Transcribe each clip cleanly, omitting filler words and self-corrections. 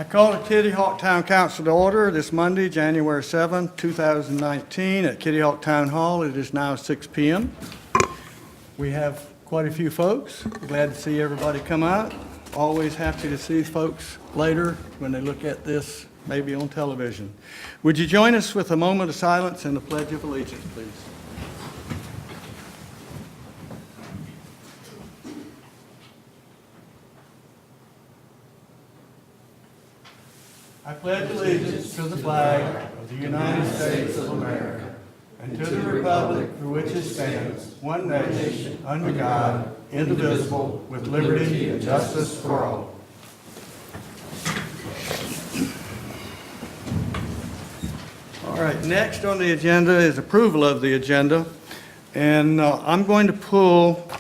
I call the Kitty Hawk Town Council to order this Monday, January 7, 2019, at Kitty Hawk Town Hall. It is now 6 p.m. We have quite a few folks. Glad to see everybody come out. Always happy to see folks later when they look at this, maybe on television. Would you join us with a moment of silence and the Pledge of Allegiance, please? I pledge allegiance to the flag of the United States of America and to the republic for which it stands, one nation, under God, indivisible, with liberty and justice for all. All right, next on the agenda is approval of the agenda. And I'm going to pull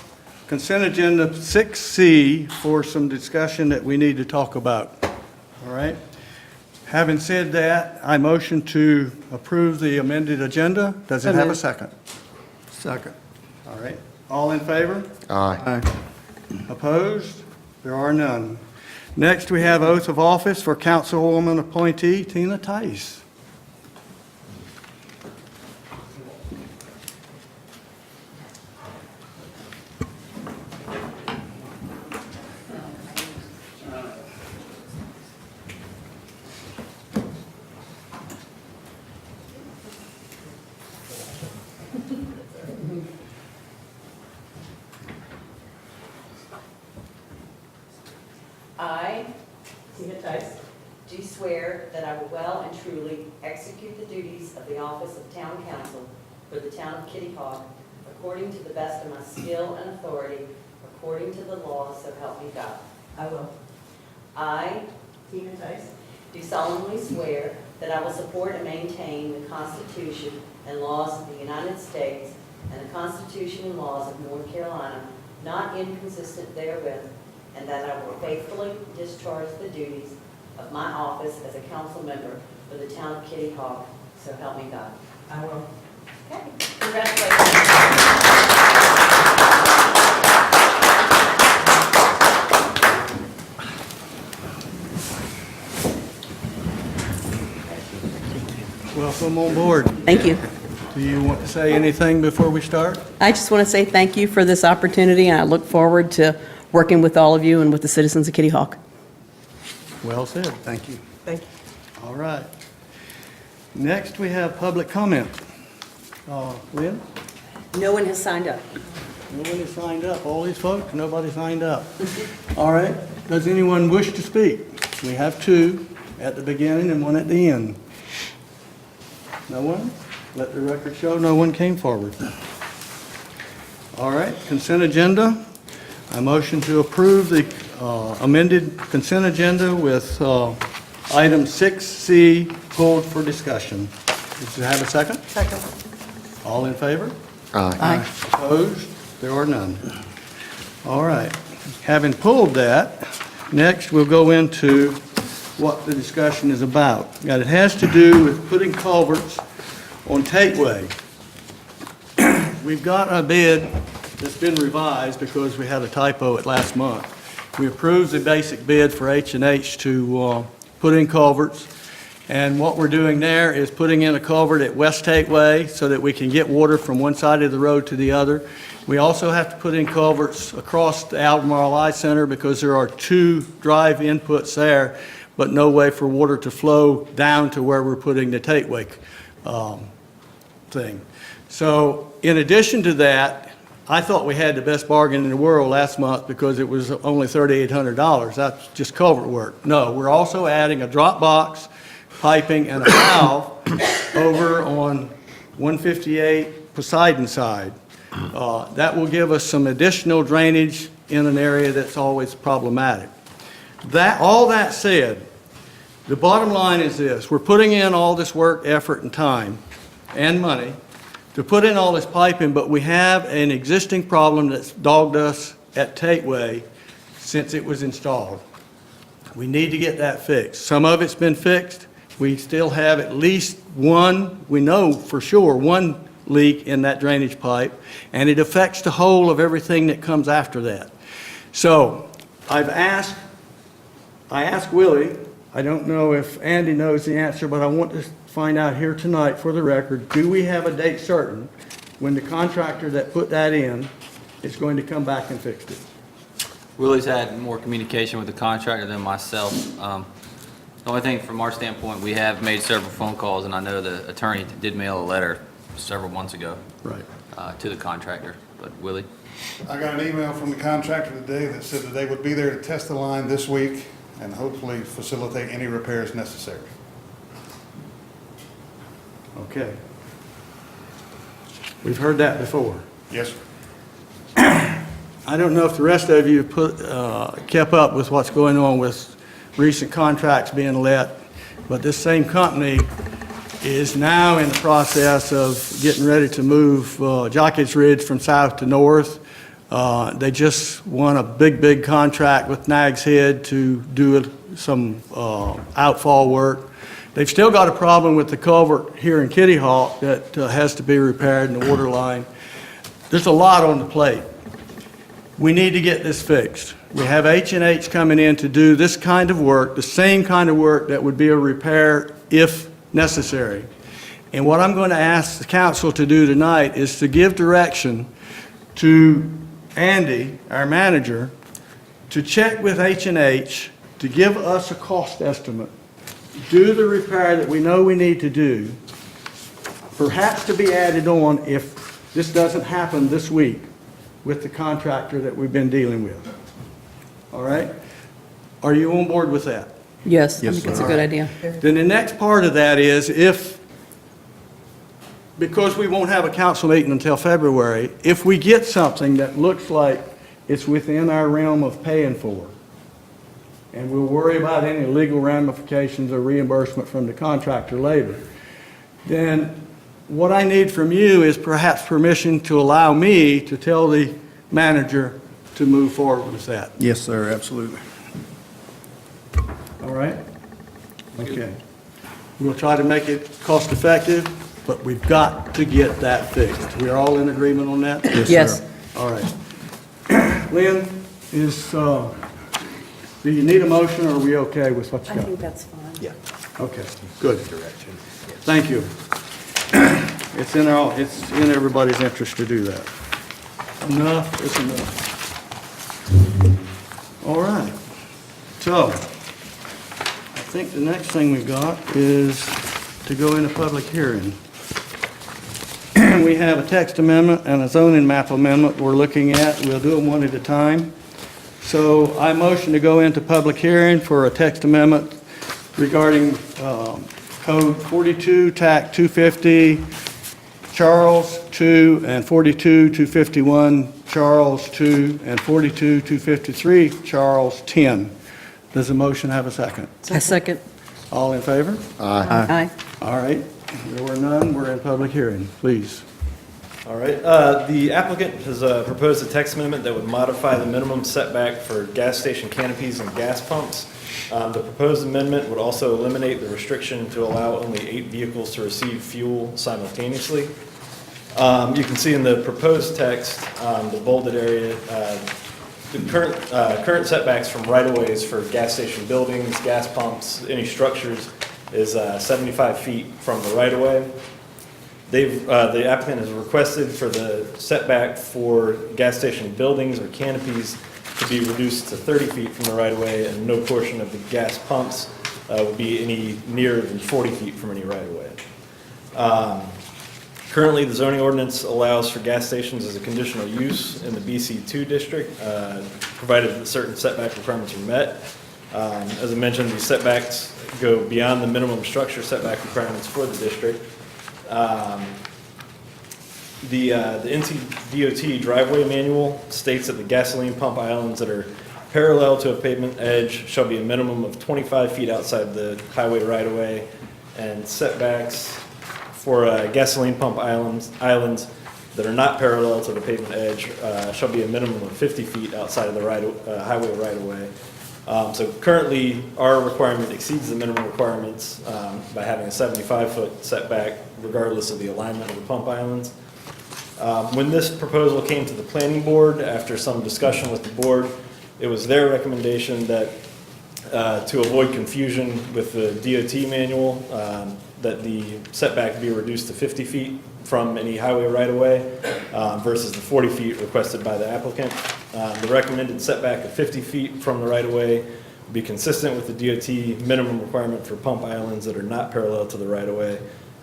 consent agenda 6C for some discussion that we need to talk about. All right? Having said that, I motion to approve the amended agenda. Does it have a second? Second. All right. All in favor? Aye. Opposed? There are none. Next, we have oath of office for Councilwoman appointee Tina Tice. I, Tina Tice, do swear that I will well and truly execute the duties of the office of Town Council for the town of Kitty Hawk according to the best of my skill and authority, according to the law, so help me God. I will. I, Tina Tice, do solemnly swear that I will support and maintain the Constitution and laws of the United States and the Constitution and laws of North Carolina, not inconsistent therewith, and that I will faithfully discharge the duties of my office as a council member for the town of Kitty Hawk, so help me God. I will. Okay, congratulations. Welcome on board. Thank you. Do you want to say anything before we start? I just want to say thank you for this opportunity, and I look forward to working with all of you and with the citizens of Kitty Hawk. Well said. Thank you. Thank you. All right. Next, we have public comment. Lynn? No one has signed up. Nobody signed up. All these folks, nobody signed up. All right. Does anyone wish to speak? We have two at the beginning and one at the end. No one? Let the record show no one came forward. All right. Consent agenda. I motion to approve the amended consent agenda with item 6C pulled for discussion. Does it have a second? Second. All in favor? Aye. Opposed? There are none. All right. Having pulled that, next we'll go into what the discussion is about. Now, it has to do with putting culverts on Tateway. We've got a bid that's been revised because we had a typo at last month. We approved the basic bid for H&H to put in culverts. And what we're doing there is putting in a culvert at West Tateway so that we can get water from one side of the road to the other. We also have to put in culverts across the Albemarle Eye Center because there are two drive inputs there, but no way for water to flow down to where we're putting the Tateway thing. So in addition to that, I thought we had the best bargain in the world last month because it was only $3,800. That's just culvert work. No, we're also adding a drop box, piping, and a valve over on 158 Poseidon side. That will give us some additional drainage in an area that's always problematic. All that said, the bottom line is this. We're putting in all this work, effort, and time, and money to put in all this piping, but we have an existing problem that's dogged us at Tateway since it was installed. We need to get that fixed. Some of it's been fixed. We still have at least one, we know for sure, one leak in that drainage pipe, and it affects the whole of everything that comes after that. So I asked Willie I don't know if Andy knows the answer, but I want to find out here tonight for the record, do we have a date certain when the contractor that put that in is going to come back and fix it? Willie's had more communication with the contractor than myself. The only thing from our standpoint, we have made several phone calls, and I know the attorney did mail a letter several months ago Right. to the contractor. But Willie? I got an email from the contractor today that said that they would be there to test the line this week and hopefully facilitate any repairs necessary. Okay. We've heard that before. Yes, sir. I don't know if the rest of you kept up with what's going on with recent contracts being let, but this same company is now in the process of getting ready to move Jockey's Ridge from south to north. They just won a big contract with Nag's Head to do some outfall work. They've still got a problem with the culvert here in Kitty Hawk that has to be repaired in the water line. There's a lot on the plate. We need to get this fixed. We have H&H coming in to do this kind of work, the same kind of work that would be a repair if necessary. And what I'm going to ask the council to do tonight is to give direction to Andy, our manager, to check with H&H to give us a cost estimate, do the repair that we know we need to do, perhaps to be added on if this doesn't happen this week with the contractor that we've been dealing with. All right? Are you on board with that? Yes, I think it's a good idea. Then the next part of that is because we won't have a council meeting until February, if we get something that looks like it's within our realm of paying for, and we'll worry about any legal ramifications or reimbursement from the contractor later, then what I need from you is perhaps permission to allow me to tell the manager to move forward with that. Yes, sir, absolutely. All right? Okay. We'll try to make it cost effective, but we've got to get that fixed. We are all in agreement on that? Yes. All right. Lynn, do you need a motion, or are we okay with what you I got? think that's fine. Yeah. Okay, good. Thank you. It's in everybody's interest to do that. Enough is enough. All right. So, I think the next thing we've got is to go into public hearing. We have a text amendment and a zoning map amendment we're looking at. We'll do them one at a time. So I motion to go into public hearing for a text amendment regarding Code 42, TAC 250, Charles 2, and 42, 251, Charles 2, and 42, 253, Charles 10. Does the motion have a second? A second. All in favor? Aye. All right. There were none. We're in public hearing. Please. All right, the applicant has proposed a text amendment that would modify the minimum setback for gas station canopies and gas pumps. The proposed amendment would also eliminate the restriction to allow only 8 vehicles to receive fuel simultaneously. You can see in the proposed text, the bolded area, the current setbacks from right-of-ways for gas station buildings, gas pumps, any structures is 75 feet from the right-of-way. The applicant has requested for the setback for gas station buildings or canopies to be reduced to 30 feet from the right-of-way, and no portion of the gas pumps would be any nearer than 40 feet from any right-of-way. Currently, the zoning ordinance allows for gas stations as a conditional use in the BC2 district, provided that certain setback requirements are met. As I mentioned, these setbacks go beyond the minimum structure setback requirements for the district. The NCDOT driveway manual states that the gasoline pump islands that are parallel to a pavement edge shall be a minimum of 25 feet outside the highway right-of-way, and setbacks for gasoline pump islands that are not parallel to the pavement edge shall be a minimum of 50 feet outside of the highway right-of-way. So currently, our requirement exceeds the minimum requirements by having a 75-foot setback regardless of the alignment of the pump islands. When this proposal came to the planning board, after some discussion with the board, it was their recommendation that To avoid confusion with the DOT manual, that the setback be reduced to 50 feet from any highway right-of-way versus the 40 feet requested by the applicant. The recommended setback of 50 feet from the right-of-way would be consistent with the DOT minimum requirement for pump islands that are not parallel to the right-of-way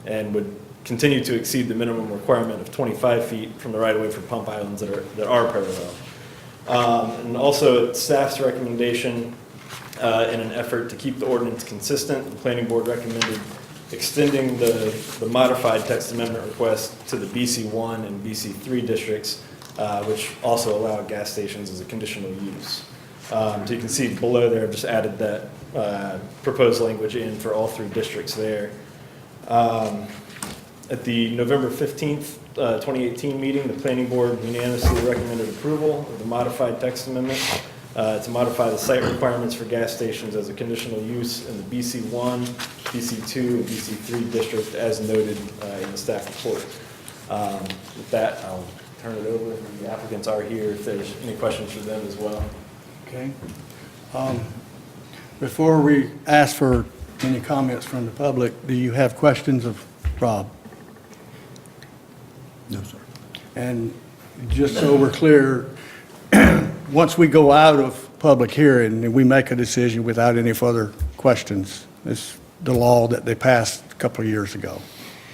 and would continue to exceed the minimum requirement of 25 feet from the right-of-way for pump islands that are parallel. And also, at staff's recommendation, in an effort to keep the ordinance consistent, the planning board recommended extending the modified text amendment request to the BC1 and BC3 districts, which also allow gas stations as a conditional use. So you can see below there, I've just added that proposed language in for all 3 districts there. At the November 15th, 2018 meeting, the planning board unanimously recommended approval of the modified text amendment to modify the site requirements for gas stations as a conditional use in the BC1, BC2, and BC3 district as noted in the staff report. With that, I'll turn it over. The applicants are here if there's any questions for them as well. Okay. Before we ask for any comments from the public, do you have questions of Rob? No, sir. And just so we're clear, once we go out of public hearing and we make a decision without any further questions, it's the law that they passed a couple of years ago.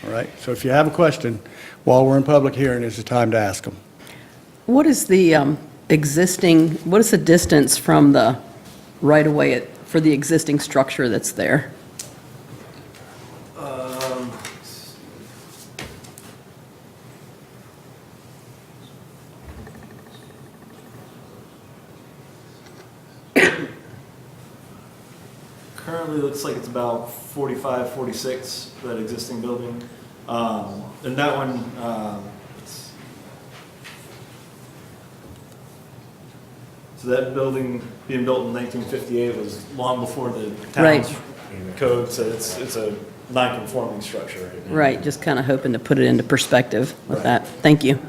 All right? So if you have a question while we're in public hearing, it's the time to ask them. What is the what is the distance from the right-of-way for the existing structure that's there? Currently, looks like it's about 45, 46, that existing building. And that one, so that building being built in 1958 was long before the town's code, so it's a non-conforming structure right now. Right, just kind of hoping to put it into perspective with that. Thank you.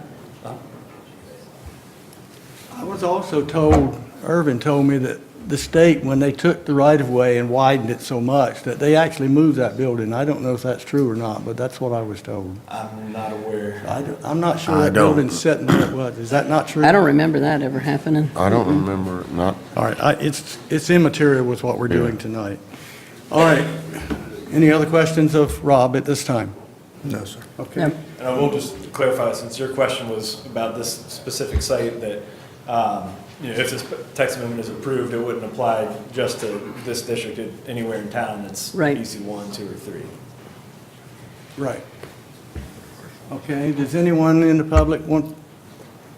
I was also told, Irvin told me that the state, when they took the right-of-way and widened it so much, that they actually moved that building. I don't know if that's true or not, but that's what I was told. I'm not aware. I'm not sure I that don't. building's sitting where it was. Is that not true? I don't remember that ever happening. I don't remember it not. All right, it's immaterial with what we're doing tonight. All right, any other questions of Rob at this time? No, sir. Okay. No. And I will just clarify, since your question was about this specific site, that, if this text amendment is approved, it wouldn't apply just to this district, anywhere in town that's Right. BC 1, 2, or 3. Right. Okay, does anyone in the public want to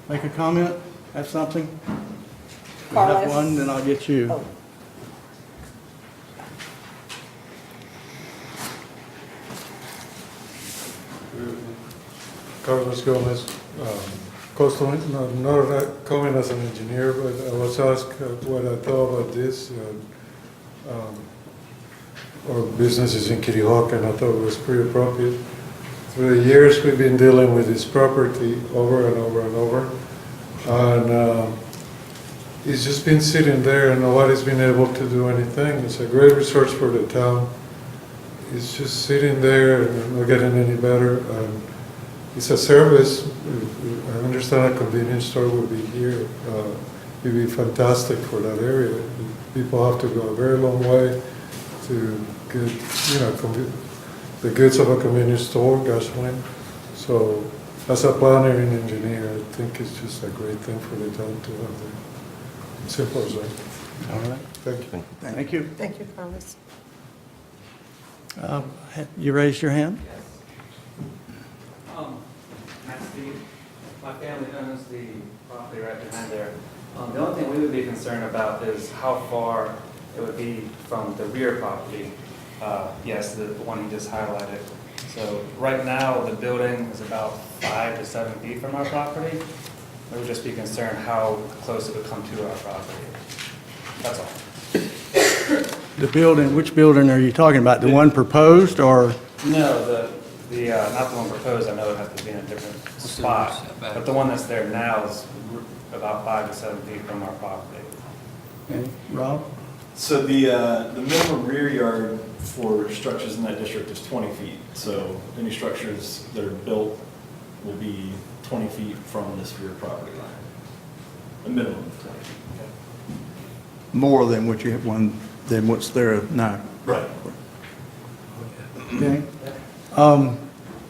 make a comment, have something? If you have Carlos? one, then I'll get you. Oh. Carlos Gomez, not coming as an engineer, but I was asked what I thought about this. Our business is in Kitty Hawk, and I thought it was pretty appropriate. Through the years, we've been dealing with this property over and over and over, and it's just been sitting there, and nobody's been able to do anything. It's a great resource for the town. It's just sitting there and not getting any better. It's a service. I understand a convenience store would be here. It'd be fantastic for that area. People have to go a very long way to get, the goods of a convenience store, gasoline. So, as a planner and engineer, I think it's just a great thing for the town to have there. Simple as that. All right, Thank you. thank you. Thank you, Carlos. You raised your hand? My family owns the property right behind there. The only thing we would be concerned about is how far it would be from the rear property. Yes, the one you just highlighted. So right now, the building is about 5 to 7 feet from our property. We would just be concerned how close it would come to our property. That's all. The building, which building are you talking about? The one proposed or? No, not the one proposed, I know it has to be in a different spot, but the one that's there now is about 5 to 7 feet from our property. Okay, Rob? So the minimum rear yard for structures in that district is 20 feet. So any structures that are built will be 20 feet from this rear property line. A minimum of 20 feet. More than what you have than what's there now. Right. Okay.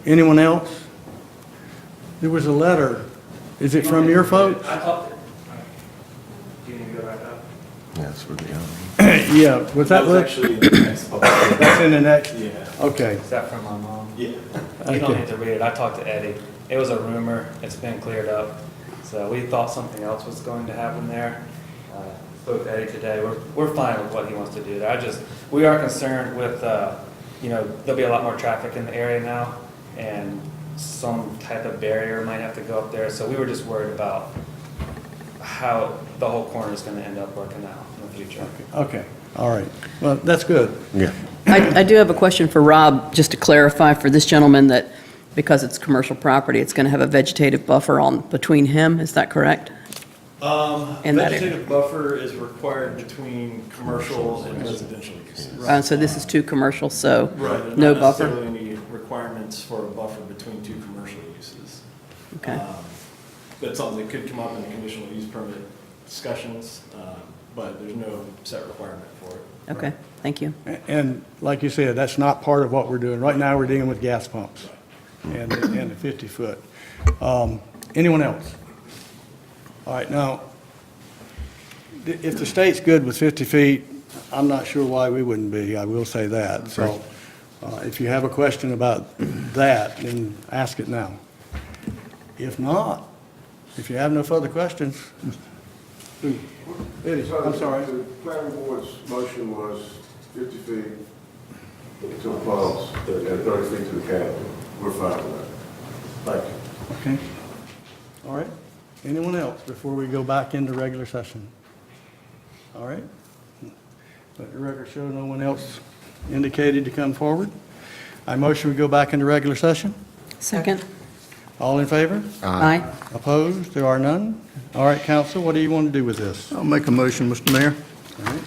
Anyone else? There was a letter. Is it from your folks? I talked to do you need to go back up? That's for the, Yeah, was that, was actually in the next public hearing. that's in the next? Yeah. Okay. Is that from my mom? Yeah. You don't Okay. need to read it. I talked to Eddie. It was a rumor. It's been cleared up. So we thought something else was going to happen there. Spoke to Eddie today. We're fine with what he wants to do there. We are concerned with, there'll be a lot more traffic in the area now, and some type of barrier might have to go up there. So we were just worried about how the whole corner is going to end up working out in the future. Okay, all right. Well, that's good. yeah. I do have a question for Rob, just to clarify for this gentleman that because it's commercial property, it's going to have a vegetative buffer on, between him, is that correct? In that area. Vegetative buffer is required between commercial and residential uses. So this is too commercial, so Right, and no not buffer? necessarily any requirements for a buffer between two commercial uses. Okay. That's something that could come up in the conditional use permit discussions, but there's no set requirement for it. Okay, thank you. And like you said, that's not part of what we're doing. Right now, we're dealing with gas pumps and the 50-foot. Anyone else? All right, now, if the state's good with 50 feet, I'm not sure why we wouldn't be, I will say that. So if you have a question about that, then ask it now. If not, if you have no further questions, Eddie, I'm sorry. The planning board's motion was 50 feet to the poles and 30 feet to the canopy. We're fine with that. Thank you. Okay. All right. Anyone else before we go back into regular session? All right. Let the record show no one else indicated to come forward. I motion we go back into regular session. Second? All in favor? Aye. Opposed? There are none. All right, council, what do you want to do with this? I'll make a motion, Mr. Mayor. All right.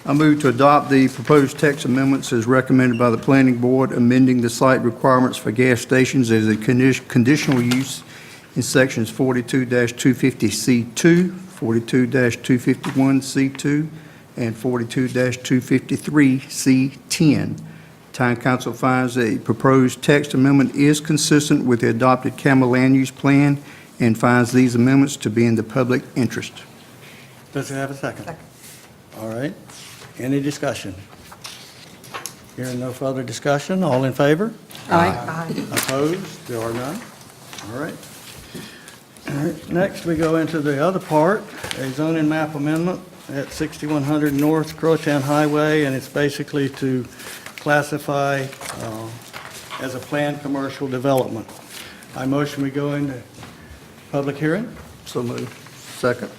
I move to adopt the proposed text amendments as recommended by the planning board, amending the site requirements for gas stations as a conditional use in sections 42-250C2, 42-251C2, and 42-253C10. Town council finds a proposed text amendment is consistent with the adopted Campbell Land Use Plan and finds these amendments to be in the public interest. Does it have a second? Second. All right. Any discussion? Hearing no further discussion, all in favor? Aye. Opposed? There are none. All right. All right, next we go into the other part, a zoning map amendment at 6100 North Crowtown Highway, and it's basically to classify as a planned commercial development. I motion we go into public hearing. So moved. Second.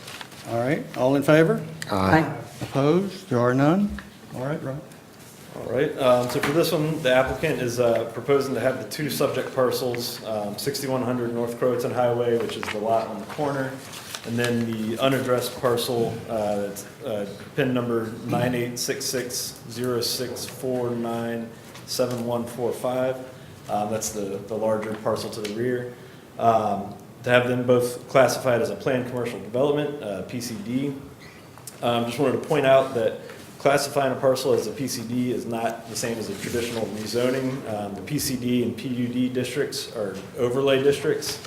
All right, all in favor? Aye. Opposed? There are none. All right, Rob. All right, so for this one, the applicant is proposing to have the two subject parcels, 6100 North Croatan Highway, which is the lot on the corner, and then the unaddressed parcel, that's PIN number 986606497145. That's the larger parcel to the rear. To have them both classified as a planned commercial development, PCD. Just wanted to point out that classifying a parcel as a PCD is not the same as a traditional rezoning. The PCD and PUD districts are overlay districts,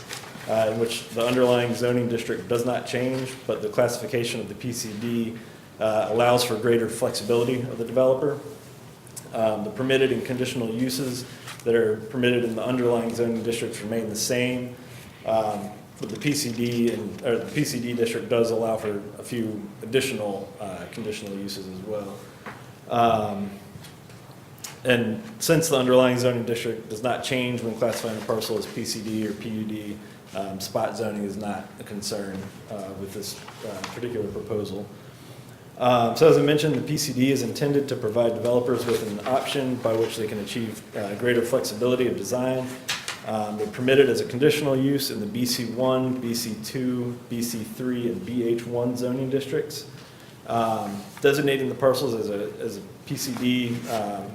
in which the underlying zoning district does not change, but the classification of the PCD allows for greater flexibility of the developer. The permitted and conditional uses that are permitted in the underlying zoning districts remain the same. But the PCD district does allow for a few additional conditional uses as well. And since the underlying zoning district does not change when classifying a parcel as PCD or PUD, spot zoning is not a concern with this particular proposal. So as I mentioned, the PCD is intended to provide developers with an option by which they can achieve greater flexibility of design. They're permitted as a conditional use in the BC1, BC2, BC3, and BH1 zoning districts. Designating the parcels as a PCD,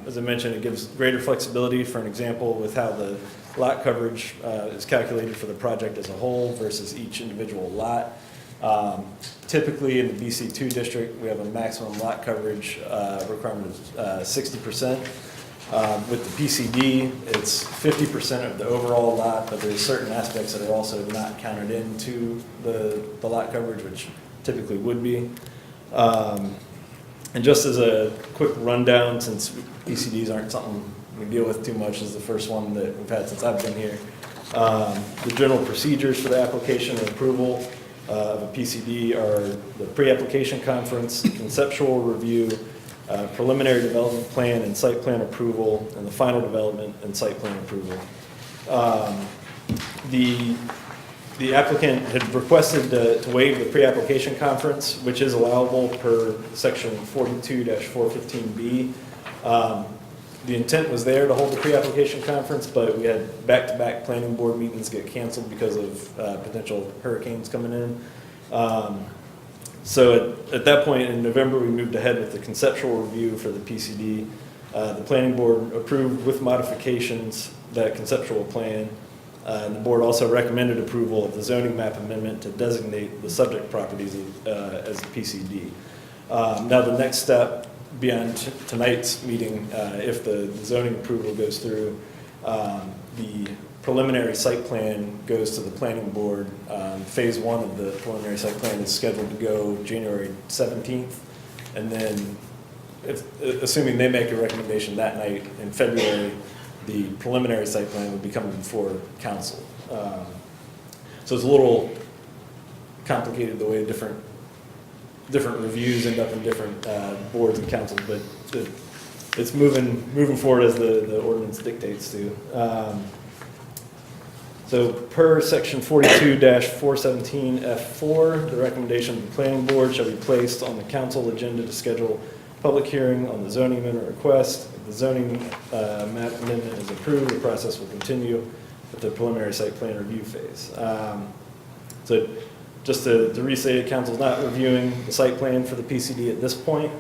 as I mentioned, it gives greater flexibility, for an example, with how the lot coverage is calculated for the project as a whole versus each individual lot. Typically, in the BC2 district, we have a maximum lot coverage requirement of 60%. With the PCD, it's 50% of the overall lot, but there's certain aspects that are also not counted into the lot coverage, which typically would be. And just as a quick rundown, since PCDs aren't something we deal with too much, is the first one that we've had since I've been here. The general procedures for the application and approval of a PCD are the pre-application conference, conceptual review, preliminary development plan and site plan approval, and the final development and site plan approval. The applicant had requested to waive the pre-application conference, which is allowable per section 42-415B. The intent was there to hold the pre-application conference, but we had back-to-back planning board meetings get canceled because of potential hurricanes coming in. So at that point in November, we moved ahead with the conceptual review for the PCD. The planning board approved with modifications that conceptual plan. And the board also recommended approval of the zoning map amendment to designate the subject properties as PCD. Now the next step beyond tonight's meeting, if the zoning approval goes through, the preliminary site plan goes to the planning board. Phase 1 of the preliminary site plan is scheduled to go January 17th. And then, assuming they make a recommendation that night in February, the preliminary site plan would be coming before council. So it's a little complicated the way different reviews end up in different boards and councils, but it's moving forward as the ordinance dictates to. So per section 42-417F4, the recommendation of the planning board shall be placed on the council agenda to schedule public hearing on the zoning amendment request. If the zoning map amendment is approved, the process will continue with the preliminary site plan review phase. So just to restate, council's not reviewing the site plan for the PCD at this point,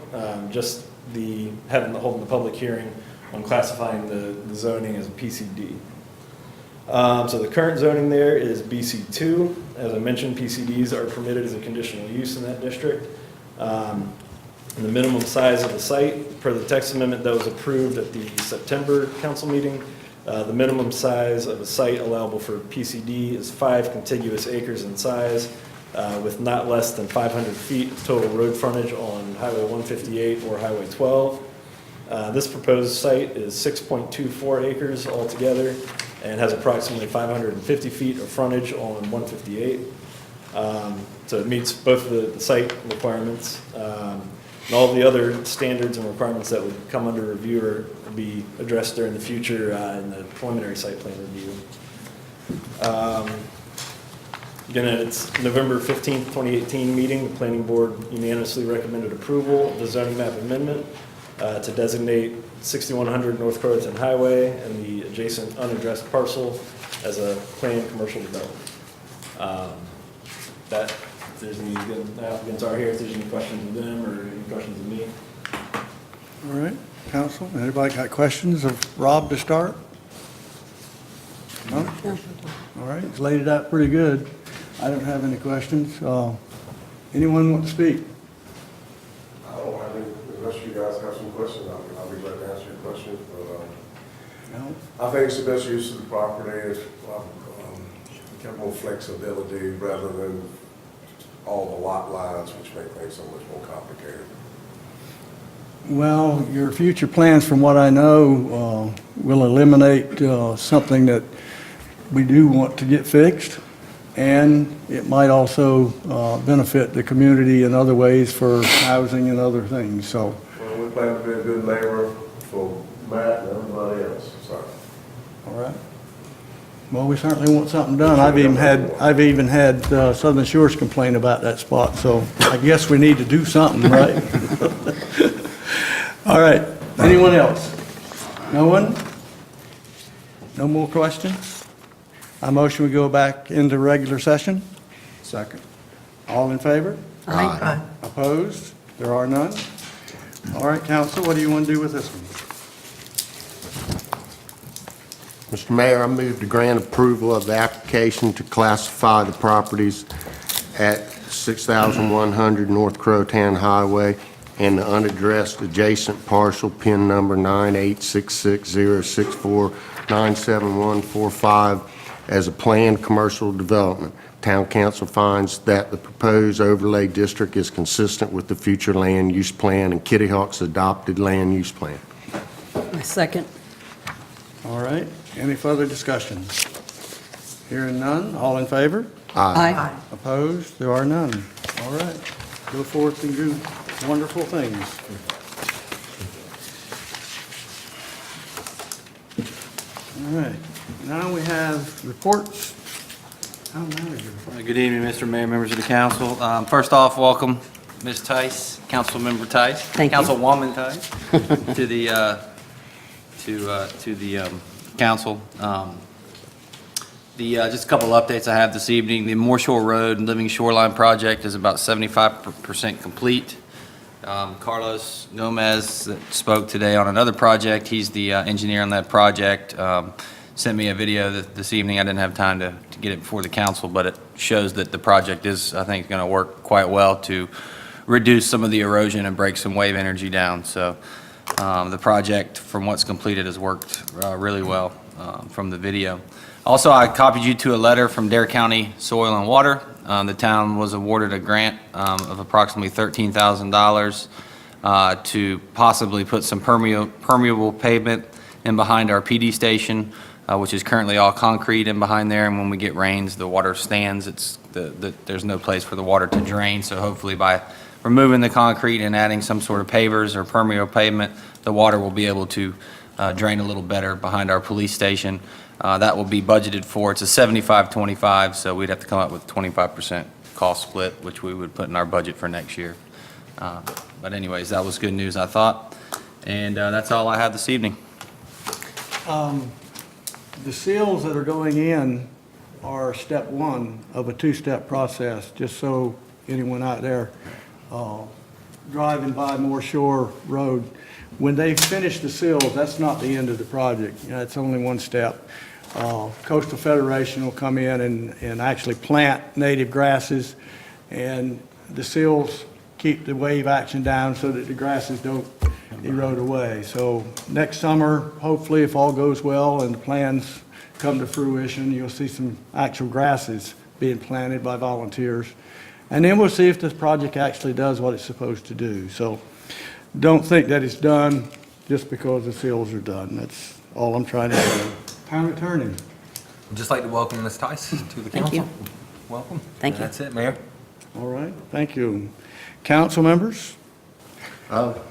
just holding the public hearing on classifying the zoning as a PCD. So the current zoning there is BC2. As I mentioned, PCDs are permitted as a conditional use in that district. And the minimum size of the site, per the text amendment that was approved at the September council meeting, the minimum size of a site allowable for PCD is 5 contiguous acres in size, with not less than 500 feet of total road frontage on Highway 158 or Highway 12. This proposed site is 6.24 acres altogether and has approximately 550 feet of frontage on 158. So it meets both the site requirements and all the other standards and requirements that would come under review or be addressed during the future in the preliminary site plan review. Again, at its November 15th, 2018 meeting, the planning board unanimously recommended approval of the zoning map amendment to designate 6100 North Croatan Highway and the adjacent unaddressed parcel as a planned commercial development. If there's any, the applicants are here, if there's any questions of them or any questions of me. All right, council, anybody got questions of Rob to start? No? All right, he's laid it out pretty good. I don't have any questions. Anyone want to speak? I don't have any, unless you guys have some questions, I'll be glad to answer your questions, but, No? I think it's the best use of the property is, get more flexibility rather than all the lot lines, which make things so much more complicated. Well, your future plans, from what I know, will eliminate something that we do want to get fixed, and it might also benefit the community in other ways for housing and other things, so. Well, we plan to be a good neighbor for Matt and everybody else, so. All right. Well, we certainly want something done. I've even had Southern Shores complain about that spot, so I guess we need to do something, right? All right. Anyone else? No one? No more questions? I motion we go back into regular session. Second. All in favor? Aye. Opposed? There are none? All right, council, what do you want to do with this one? Mr. Mayor, I move to grant approval of the application to classify the properties at 6100 North Crowtown Highway and the unaddressed adjacent parcel, PIN number 9866064971145, as a planned commercial development. Town council finds that the proposed overlay district is consistent with the future land use plan and Kitty Hawk's adopted land use plan. My second. All right, any further discussion? Hearing none, all in favor? Aye. Opposed? There are none. All right, go forth and do wonderful things. All right, now we have reports. Town manager. Good evening, Mr. Mayor, members of the council. First off, welcome Ms. Tice, Councilmember Tice. Thank you. Councilwoman Tice, to the council. Just a couple of updates I have this evening. The Moore Shore Road and Living Shoreline project is about 75% complete. Carlos Gomez that spoke today on another project. He's the engineer on that project. Sent me a video this evening. I didn't have time to get it before the council, but it shows that the project is, I think, going to work quite well to reduce some of the erosion and break some wave energy down. So the project, from what's completed, has worked really well from the video. Also, I copied you to a letter from Dare County Soil and Water. The town was awarded a grant of approximately $13,000 to possibly put some permeable pavement in behind our PD station, which is currently all concrete in behind there. And when we get rains, the water stands. There's no place for the water to drain. So hopefully by removing the concrete and adding some sort of pavers or permeable pavement, the water will be able to drain a little better behind our police station. That will be budgeted for. It's a 75-25, so we'd have to come up with 25% cost split, which we would put in our budget for next year. But anyways, that was good news, I thought. And that's all I have this evening. The seals that are going in are step one of a two-step process, just so anyone out there driving by Moore Shore Road, when they finish the seals, that's not the end of the project. You know, it's only one step. Coastal Federation will come in and actually plant native grasses, and the seals keep the wave action down so that the grasses don't erode away. So next summer, hopefully, if all goes well and the plans come to fruition, you'll see some actual grasses being planted by volunteers. And then we'll see if this project actually does what it's supposed to do. So don't think that it's done just because the seals are done. That's all I'm trying to say. Town attorney. I'd just like to welcome Ms. Tice to the council. Thank you. Welcome. Thank you. That's it, Mayor. All right, thank you. Council members?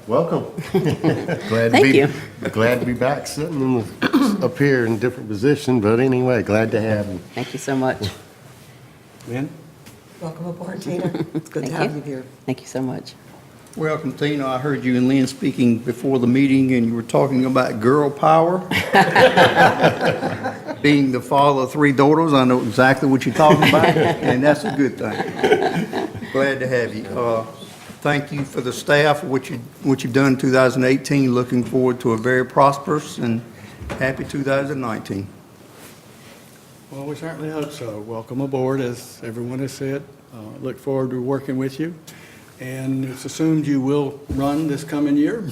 Welcome. Thank you. Glad to be back sitting up here in a different position, but anyway, glad to have you. Thank you so much. Lynn? Welcome aboard, Tina. It's good to Thank have you here. Thank you so much. Welcome, Tina. I heard you and Lynn speaking before the meeting, and you were talking about girl power. Being the father of three daughters, I know exactly what you're talking about, and that's a good thing. Glad to have you. Thank you for the staff, what you've done in 2018. Looking forward to a very prosperous and happy 2019. Well, we certainly hope so. Welcome aboard, as everyone has said. Look forward to working with you. And it's assumed you will run this coming year?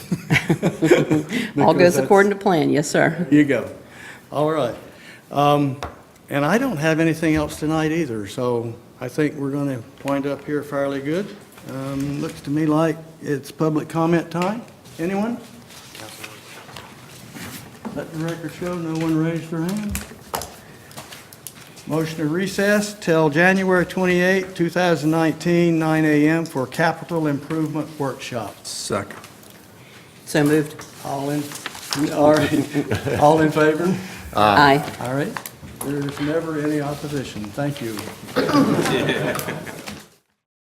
All goes according to plan, yes, sir. You go. All right. And I don't have anything else tonight either, so I think we're going to wind up here fairly good. Looks to me like it's public comment time. Anyone? Let the record show no one raised their hand. Motion to recess till January 28, 2019, 9 a.m. for capital improvement workshop. Second. So moved. All in favor? Aye. All right. There's never any opposition. Thank you.